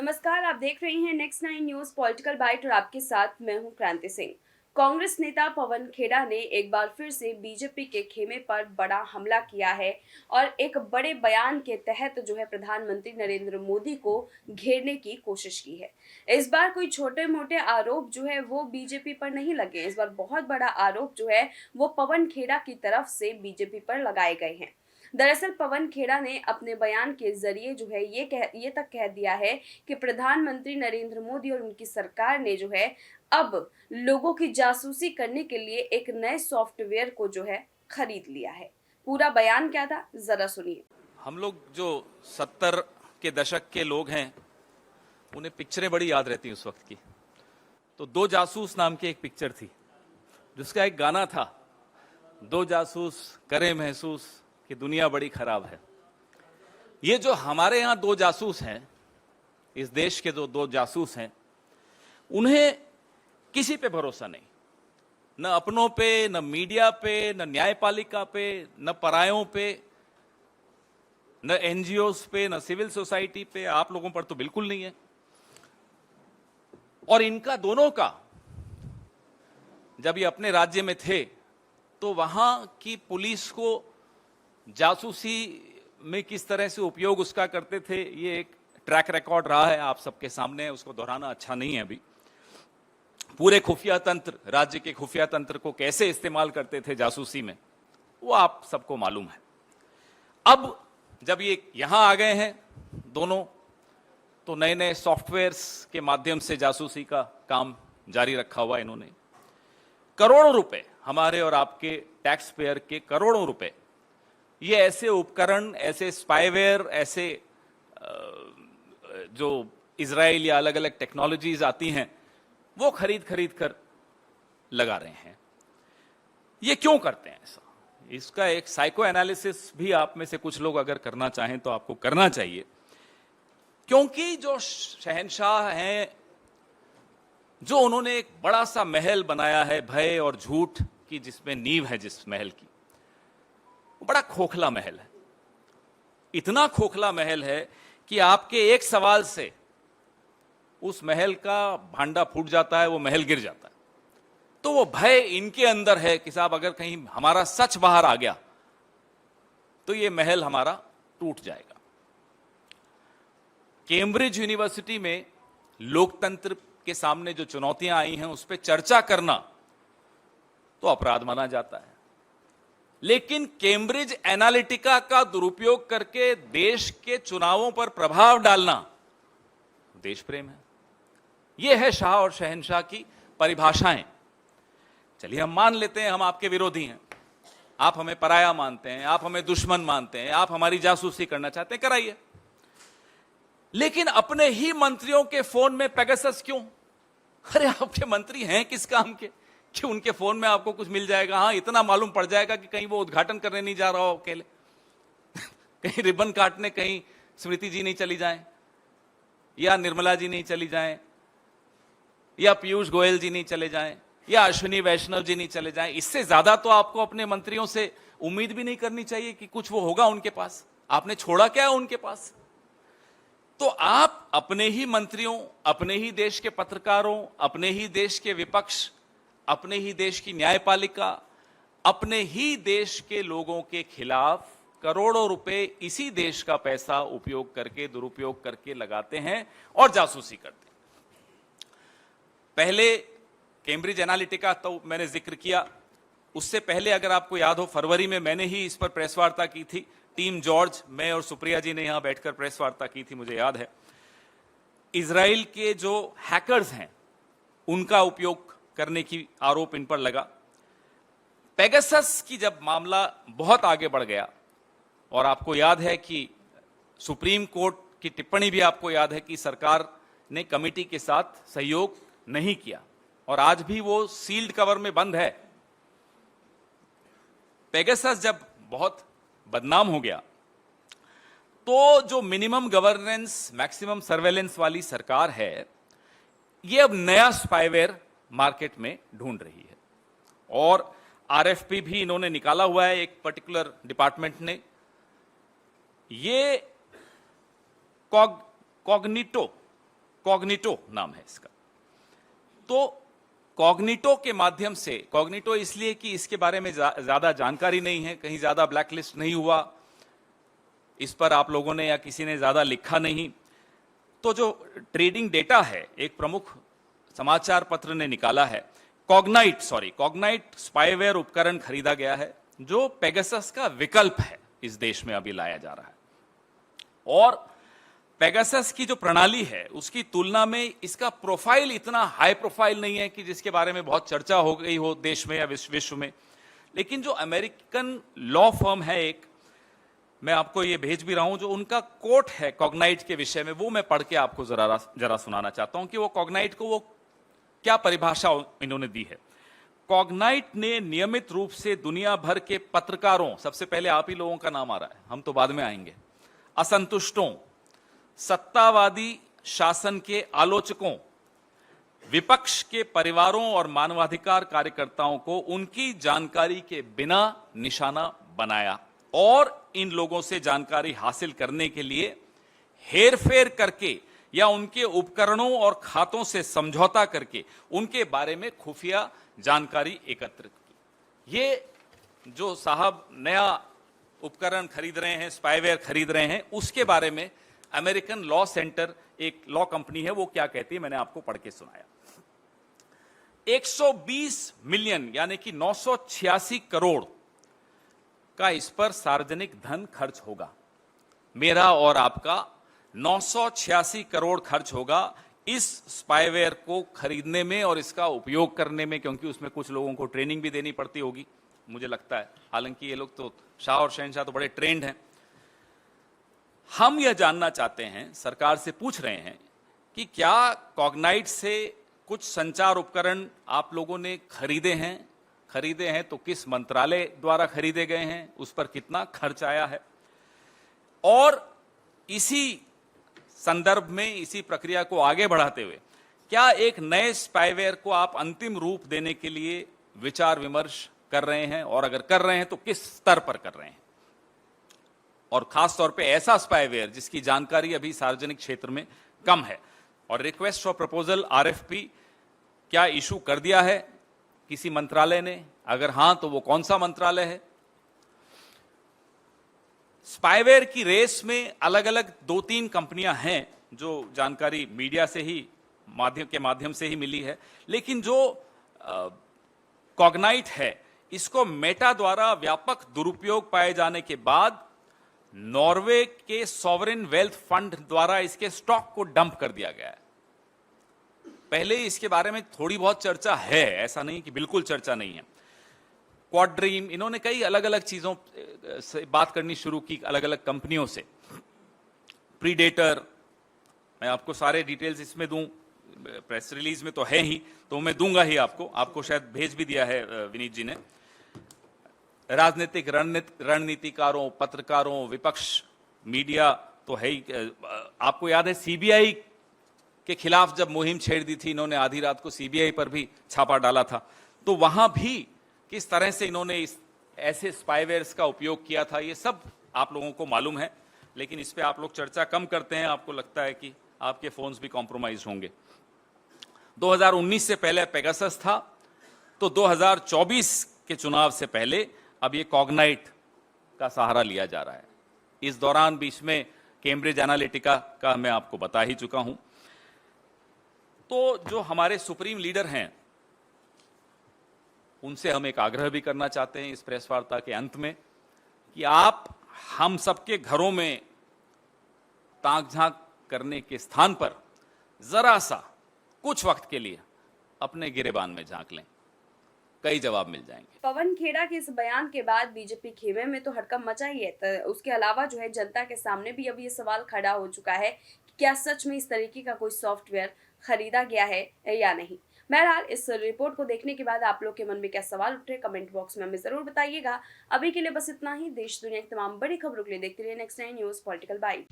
नमस्कार, आप देख रहे हैं नेक्स्ट 9 न्यूज पॉलिटिकल बाइट और आपके साथ मैं हूं क्रांति सिंह। कांग्रेस नेता पवन खेड़ा ने एक बार फिर से बीजेपी के खेमे पर बड़ा हमला किया है और एक बड़े बयान के तहत जो है प्रधानमंत्री नरेंद्र मोदी को घेरने की कोशिश की है। इस बार कोई छोटे मोटे आरोप जो है वो बीजेपी पर नहीं लगे। इस बार बहुत बड़ा आरोप जो है वो पवन खेड़ा की तरफ से बीजेपी पर लगाए गए हैं। दरअसल पवन खेड़ा ने अपने बयान के जरिए जो है ये तक कह दिया है कि प्रधानमंत्री नरेंद्र मोदी और उनकी सरकार ने जो है अब लोगों की जासूसी करने के लिए एक नए सॉफ्टवेयर को जो है खरीद लिया है। पूरा बयान क्या था, जरा सुनिए। हम लोग जो 70 के दशक के लोग हैं उन्हें पिक्चरें बड़ी याद रहती हैं उस वक्त की। तो दो जासूस नाम की एक पिक्चर थी जिसका एक गाना था, दो जासूस करे महसूस कि दुनिया बड़ी खराब है। ये जो हमारे यहां दो जासूस हैं, इस देश के जो दो जासूस हैं, उन्हें किसी पे भरोसा नहीं, न अपनों पे, न मीडिया पे, न न्यायपालिका पे, न परायों पे, न एनजीओस पे, न सिविल सोसाइटी पे। आप लोगों पर तो बिल्कुल नहीं है। और इनका दोनों का जब ये अपने राज्य में थे तो वहां की पुलिस को जासूसी में किस तरह से उपयोग उसका करते थे, ये एक ट्रैक रिकॉर्ड रहा है, आप सबके सामने है, उसको दोहराना अच्छा नहीं है। अभी पूरे खुफिया तंत्र, राज्य के खुफिया तंत्र को कैसे इस्तेमाल करते थे जासूसी में, वो आप सबको मालूम है। अब जब ये यहां आ गए हैं दोनों, तो नए नए सॉफ्टवेयर्स के माध्यम से जासूसी का काम जारी रखा हुआ इन्होंने। करोड़ों रुपए, हमारे और आपके टैक्स पेयर के करोड़ों रुपए, ये ऐसे उपकरण, ऐसे स्पाईवेयर, ऐसे जो इजराइल या अलग अलग टेक्नोलॉजीज आती हैं, वो खरीद कर लगा रहे हैं। ये क्यों करते हैं ऐसा? इसका एक साइको एनालिसिस भी आप में से कुछ लोग अगर करना चाहें तो आपको करना चाहिए। क्योंकि जो शहंशाह हैं, जो उन्होंने एक बड़ा सा महल बनाया है भय और झूठ की, जिसमें नींव है जिस महल की, वो बड़ा खोखला महल है। इतना खोखला महल है कि आपके एक सवाल से उस महल का भांडा फूट जाता है, वो महल गिर जाता है। तो वो भय इनके अंदर है कि साहब अगर कहीं हमारा सच बाहर आ गया तो ये महल हमारा टूट जाएगा। कैम्ब्रिज यूनिवर्सिटी में लोकतंत्र के सामने जो चुनौतियां आई हैं उस पर चर्चा करना तो अपराध माना जाता है, लेकिन कैम्ब्रिज एनालिटिका का दुरुपयोग करके देश के चुनावों पर प्रभाव डालना देश प्रेम है। यह है शाह और शहंशाह की परिभाषाएं। चलिए हम मान लेते हैं हम आपके विरोधी हैं, आप हमें पराया मानते हैं, आप हमें दुश्मन मानते हैं, आप हमारी जासूसी करना चाहते हैं, कराइए। लेकिन अपने ही मंत्रियों के फोन में पेगासस क्यों? अरे आपके मंत्री हैं किस काम के कि उनके फोन में आपको कुछ मिल जाएगा? हाँ, इतना मालूम पड़ जाएगा कि कहीं वो उद्घाटन करने नहीं जा रहा हो अकेले कहीं रिबन काटने कहीं स्मृति जी नहीं चली जाएं, या निर्मला जी नहीं चली जाएं, या पीयूष गोयल जी नहीं चले जाएं, या अश्विनी वैष्णव जी नहीं चले जाएं। इससे ज्यादा तो आपको अपने मंत्रियों से उम्मीद भी नहीं करनी चाहिए कि कुछ वो होगा उनके पास। आपने छोड़ा क्या है उनके पास? तो आप अपने ही मंत्रियों, अपने ही देश के पत्रकारों, अपने ही देश के विपक्ष, अपने ही देश की न्यायपालिका, अपने ही देश के लोगों के खिलाफ करोड़ों रुपए इसी देश का पैसा उपयोग करके, दुरुपयोग करके लगाते हैं और जासूसी करते हैं। पहले कैम्ब्रिज एनालिटिका तो मैंने जिक्र किया, उससे पहले अगर आपको याद हो फरवरी में मैंने ही इस पर प्रेस वार्ता की थी। टीम जॉर्ज, मैं और सुप्रिया जी ने यहां बैठकर प्रेस वार्ता की थी, मुझे याद है। इजराइल के जो हैकर्स हैं उनका उपयोग करने की आरोप इन पर लगा। पेगासस की जब मामला बहुत आगे बढ़ गया, और आपको याद है कि सुप्रीम कोर्ट की टिप्पणी भी आपको याद है कि सरकार ने कमेटी के साथ सहयोग नहीं किया, और आज भी वो सील्ड कवर में बंद है। पेगासस जब बहुत बदनाम हो गया तो जो मिनिमम गवर्नेंस मैक्सिमम सर्वेलेंस वाली सरकार है, ये अब नया स्पाईवेयर मार्केट में ढूंढ रही है, और आरएफपी भी इन्होंने निकाला हुआ है एक पर्टिकुलर डिपार्टमेंट ने। ये कॉग्निटो कॉग्निटो नाम है इसका। तो कॉग्निटो के माध्यम से, कॉग्निटो इसलिए कि इसके बारे में ज्यादा जानकारी नहीं है, कहीं ज्यादा ब्लैकलिस्ट नहीं हुआ, इस पर आप लोगों ने या किसी ने ज्यादा लिखा नहीं। तो जो ट्रेडिंग डेटा है, एक प्रमुख समाचार पत्र ने निकाला है, कॉग्नाइट स्पाईवेयर उपकरण खरीदा गया है जो पेगासस का विकल्प है, इस देश में अभी लाया जा रहा है। और पेगासस की जो प्रणाली है उसकी तुलना में इसका प्रोफाइल इतना हाई प्रोफाइल नहीं है कि जिसके बारे में बहुत चर्चा हो गई हो देश में या विश्व में। लेकिन जो अमेरिकन लॉ फर्म है एक, मैं आपको ये भेज भी रहा हूं, जो उनका कोट है कॉग्नाइट के विषय में, वो मैं पढ़ के आपको जरा सुनाना चाहता हूं कि वो कॉग्नाइट को वो क्या परिभाषा इन्होंने दी है। कॉग्नाइट ने नियमित रूप से दुनिया भर के पत्रकारों, सबसे पहले आप ही लोगों का नाम आ रहा है, हम तो बाद में आएंगे, असंतुष्टों, सत्तावादी शासन के आलोचकों, विपक्ष के परिवारों और मानवाधिकार कार्यकर्ताओं को उनकी जानकारी के बिना निशाना बनाया और इन लोगों से जानकारी हासिल करने के लिए हेरफेर करके या उनके उपकरणों और खातों से समझौता करके उनके बारे में खुफिया जानकारी एकत्रित की। ये जो साहब नया उपकरण खरीद रहे हैं, स्पाईवेयर खरीद रहे हैं, उसके बारे में अमेरिकन लॉ सेंटर, एक लॉ कंपनी है, वो क्या कहती है मैंने आपको पढ़ के सुनाया। 120 मिलियन यानी कि 986 करोड़ का इस पर सार्वजनिक धन खर्च होगा। मेरा और आपका 986 करोड़ खर्च होगा इस स्पाईवेयर को खरीदने में और इसका उपयोग करने में, क्योंकि उसमें कुछ लोगों को ट्रेनिंग भी देनी पड़ती होगी, मुझे लगता है। हालांकि ये लोग तो, शाह और शहनशाह तो बड़े ट्रेंड हैं। हम यह जानना चाहते हैं, सरकार से पूछ रहे हैं कि क्या कॉग्नाइट से कुछ संचार उपकरण आप लोगों ने खरीदे हैं तो किस मंत्रालय द्वारा खरीदे गए हैं, उस पर कितना खर्च आया है। और इसी संदर्भ में, इसी प्रक्रिया को आगे बढ़ाते हुए, क्या एक नए स्पाईवेयर को आप अंतिम रूप देने के लिए विचार विमर्श कर रहे हैं, और अगर कर रहे हैं तो किस स्तर पर कर रहे हैं, और खास तौर पे ऐसा स्पाईवेयर जिसकी जानकारी अभी सार्वजनिक क्षेत्र में कम है। और रिक्वेस्ट फॉर प्रपोजल RFP क्या इशू कर दिया है किसी मंत्रालय ने? अगर हां तो वो कौन सा मंत्रालय है? स्पाईवेयर की रेस में अलग अलग 2-3 कंपनियां हैं जो जानकारी मीडिया से ही माध्यम से ही मिली है। लेकिन जो कॉग्नाइट है, इसको मेटा द्वारा व्यापक दुरुपयोग पाए जाने के बाद नॉर्वे के सॉवरेन वेल्थ फंड द्वारा इसके स्टॉक को डंप कर दिया गया है। पहले इसके बारे में थोड़ी बहुत चर्चा है, ऐसा नहीं कि बिल्कुल चर्चा नहीं है। क्वाड्रीम, इन्होंने कई अलग अलग चीजों से बात करनी शुरू की, अलग अलग कंपनियों से। प्रीडेटर, मैं आपको सारे डिटेल्स इसमें दूं, प्रेस रिलीज में तो है ही, तो मैं दूंगा ही आपको शायद भेज भी दिया है विनीत जी ने। राजनीतिक रणनीतिकारों, पत्रकारों, विपक्ष, मीडिया तो है ही। आपको याद है सीबीआई के खिलाफ जब मुहिम छेड़ दी थी इन्होंने, आधी रात को सीबीआई पर भी छापा डाला था, तो वहां भी किस तरह से इन्होंने ऐसे स्पाईवेयर्स का उपयोग किया था, ये सब आप लोगों को मालूम है। लेकिन इस पे आप लोग चर्चा कम करते हैं, आपको लगता है कि आपके फोन्स भी कॉम्प्रोमाइज होंगे। 2019 से पहले पेगासस था, तो 2024 के चुनाव से पहले अब ये कॉग्नाइट का सहारा लिया जा रहा है। इस दौरान बीच में कैम्ब्रिज एनालिटिका का मैं आपको बता ही चुका हूं। तो जो हमारे सुप्रीम लीडर हैं, उनसे हम एक आग्रह भी करना चाहते हैं इस प्रेस वार्ता के अंत में कि आप हम सबके घरों में ताक झांक करने के स्थान पर जरा सा कुछ वक्त के लिए अपने गिरेबान में झांक लें, कई जवाब मिल जाएंगे। पवन खेड़ा के इस बयान के बाद बीजेपी खेमे में तो हड़कंप मचा ही है, तो उसके अलावा जो है जनता के सामने भी अब ये सवाल खड़ा हो चुका है कि क्या सच में इस तरीके का कोई सॉफ्टवेयर खरीदा गया है या नहीं। बहरहाल इस रिपोर्ट को देखने के बाद आप लोग के मन में क्या सवाल उठे, कमेंट बॉक्स में हमें जरूर बताइएगा। अभी के लिए बस इतना ही। देश दुनिया की तमाम बड़ी खबरों के लिए देखते रहिए नेक्स्ट 9 न्यूज पॉलिटिकल बाइट।